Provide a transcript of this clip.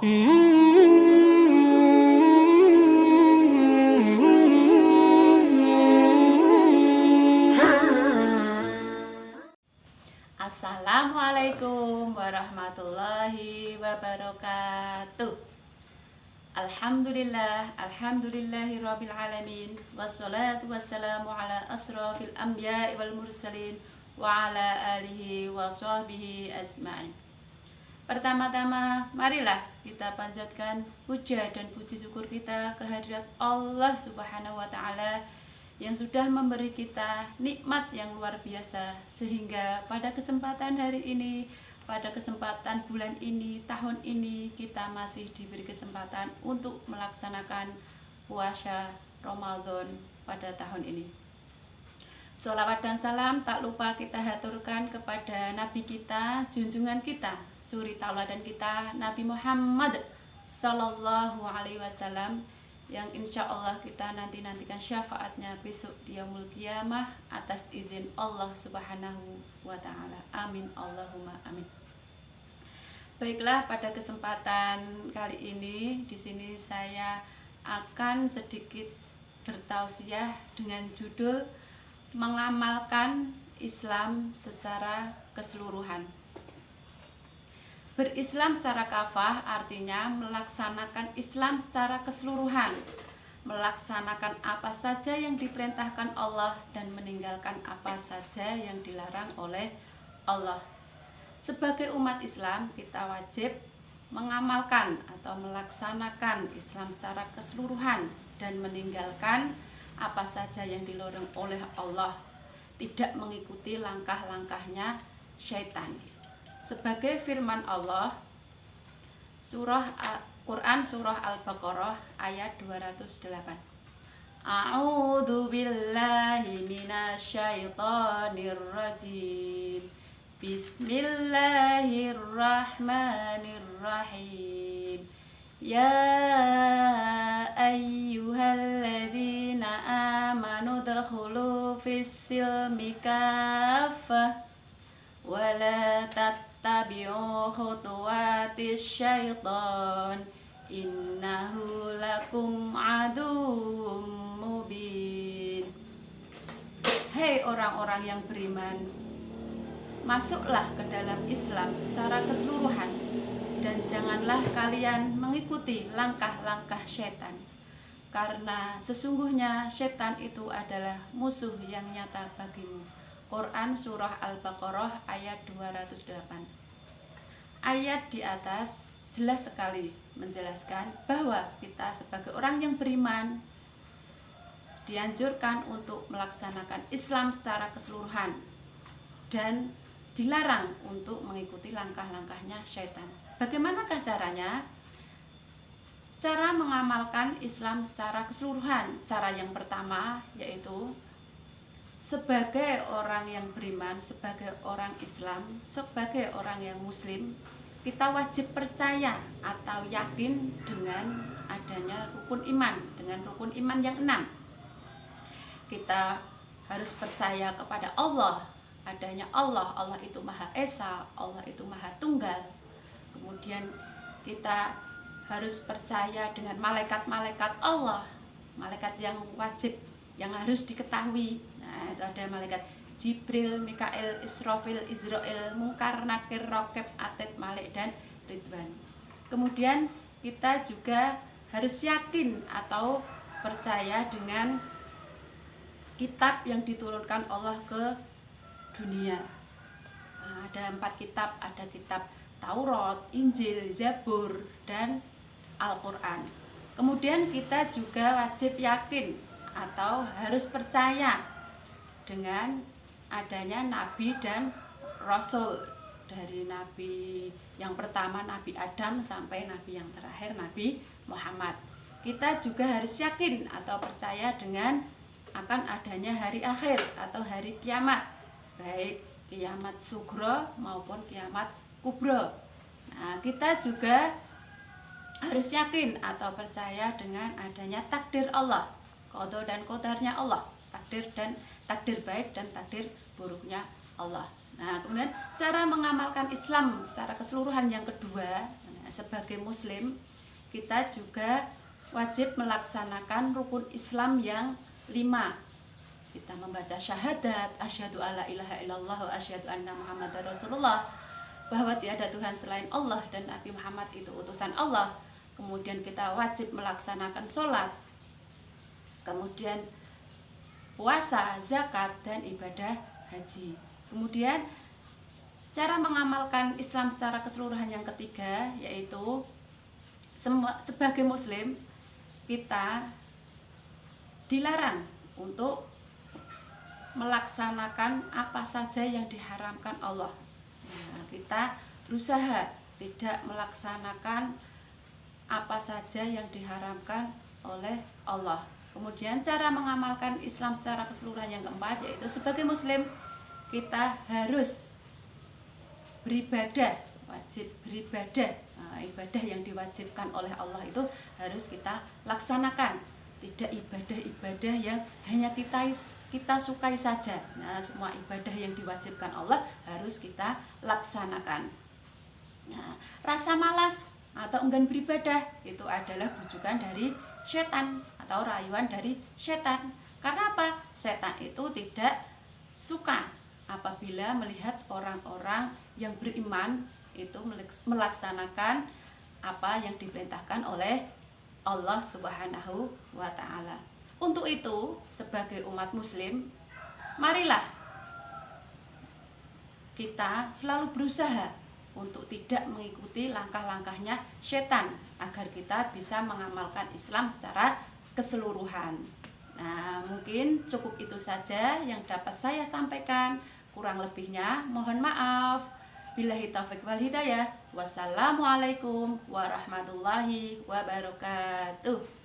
Assalamualaikum warahmatullahi wabarakatuh. Alhamdulillahirabbil alamin, wassalatu wassalamu ala asrofil anbiya'i wal mursalin wa ala alihi wa sahbihi ajma'in. Pertama-tama, marilah kita panjatkan puja dan puji syukur kita kehadirat Allah Subhanahu wa Ta'ala yang sudah memberi kita nikmat yang luar biasa, sehingga pada kesempatan hari ini, pada kesempatan bulan ini, tahun ini, kita masih diberi kesempatan untuk melaksanakan puasa Ramadan pada tahun ini. Sholawat dan salam tak lupa kita haturkan kepada Nabi kita, junjungan kita, suri tauladan kita, Nabi Muhammad Sallallahu Alaihi Wasallam, yang insya Allah kita nantikan syafaatnya besok di yaumul qiyamah atas izin Allah Subhanahu wa Ta'ala. Amin Allahumma amin. Baiklah, pada kesempatan kali ini di sini saya akan sedikit bertausiah dengan judul mengamalkan Islam secara keseluruhan. Berislam secara kafah artinya melaksanakan Islam secara keseluruhan, melaksanakan apa saja yang diperintahkan Allah dan meninggalkan apa saja yang dilarang oleh Allah. Sebagai umat Islam, kita wajib mengamalkan atau melaksanakan Islam secara keseluruhan dan meninggalkan apa saja yang dilarang oleh Allah, tidak mengikuti langkah-langkahnya syaitan. Sebagai firman Allah, Quran surah Al-Baqarah ayat 208. A'udzu billahi minasyaitonir rajim. Bismillahirrahmanirrahim. Ya ayyuhalladzina amanu dkhulu fis-silmi kaffah wa la tattabi'u khutuwatis syaitan innahu lakum aduwwum mubin. Hei orang-orang yang beriman, masuklah ke dalam Islam secara keseluruhan dan janganlah kalian mengikuti langkah-langkah syaitan, karena sesungguhnya syaitan itu adalah musuh yang nyata bagimu. Quran surah Al-Baqarah ayat 208. Ayat di atas jelas sekali menjelaskan bahwa kita sebagai orang yang beriman dianjurkan untuk melaksanakan Islam secara keseluruhan dan dilarang untuk mengikuti langkah-langkahnya syaitan. Bagaimanakah caranya? Cara mengamalkan Islam secara keseluruhan. Cara yang pertama yaitu sebagai orang yang beriman, sebagai orang Islam, sebagai orang yang muslim, kita wajib percaya atau yakin dengan adanya rukun iman, dengan rukun iman yang 6. Kita harus percaya kepada Allah, adanya Allah, Allah itu Maha Esa, Allah itu Maha Tunggal. Kemudian kita harus percaya dengan malaikat-malaikat Allah, malaikat yang wajib, yang harus diketahui. Nah, itu ada malaikat Jibril, Mikail, Israfil, Israel, Munkar, Nakir, Raqib, Atid, Malik, dan Ridwan. Kemudian kita juga harus yakin atau percaya dengan kitab yang diturunkan Allah ke dunia. Nah, ada 4 kitab, ada kitab Taurat, Injil, Zabur, dan Al-Quran. Kemudian kita juga wajib yakin atau harus percaya dengan adanya Nabi dan Rasul, dari Nabi yang pertama Nabi Adam sampai Nabi yang terakhir Nabi Muhammad. Kita juga harus yakin atau percaya dengan akan adanya hari akhir atau hari kiamat, baik kiamat sugro maupun kiamat kubro. Nah, kita juga harus yakin atau percaya dengan adanya takdir Allah, qada dan qadarnya Allah, takdir baik dan takdir buruknya Allah. Nah, kemudian cara mengamalkan Islam secara keseluruhan yang kedua, sebagai muslim kita juga wajib melaksanakan rukun Islam yang 5. Kita membaca syahadat, asyhadu alla ilaha illallah wa asyhadu anna muhammadar rasulullah, bahwa tiada Tuhan selain Allah dan Nabi Muhammad itu utusan Allah. Kemudian kita wajib melaksanakan sholat, kemudian puasa, zakat, dan ibadah haji. Kemudian cara mengamalkan Islam secara keseluruhan yang ketiga, yaitu sebagai muslim kita dilarang untuk melaksanakan apa saja yang diharamkan Allah. Nah, kita berusaha tidak melaksanakan apa saja yang diharamkan oleh Allah. Kemudian cara mengamalkan Islam secara keseluruhan yang keempat, yaitu sebagai muslim kita harus beribadah, wajib beribadah. Nah, ibadah yang diwajibkan oleh Allah itu harus kita laksanakan, tidak ibadah-ibadah yang hanya kita sukai saja. Nah, semua ibadah yang diwajibkan Allah harus kita laksanakan. Nah, rasa malas atau enggan beribadah itu adalah bujukan dari setan atau rayuan dari setan. Karena apa? Setan itu tidak suka apabila melihat orang-orang yang beriman itu melaksanakan apa yang diperintahkan oleh Allah Subhanahu wa ta'ala. Untuk itu, sebagai umat muslim, marilah kita selalu berusaha untuk tidak mengikuti langkah-langkahnya setan agar kita bisa mengamalkan Islam secara keseluruhan. Nah, mungkin cukup itu saja yang dapat saya sampaikan. Kurang lebihnya mohon maaf. Billahi taufiq wal hidayah. Wassalamualaikum warahmatullahi wabarakatuh.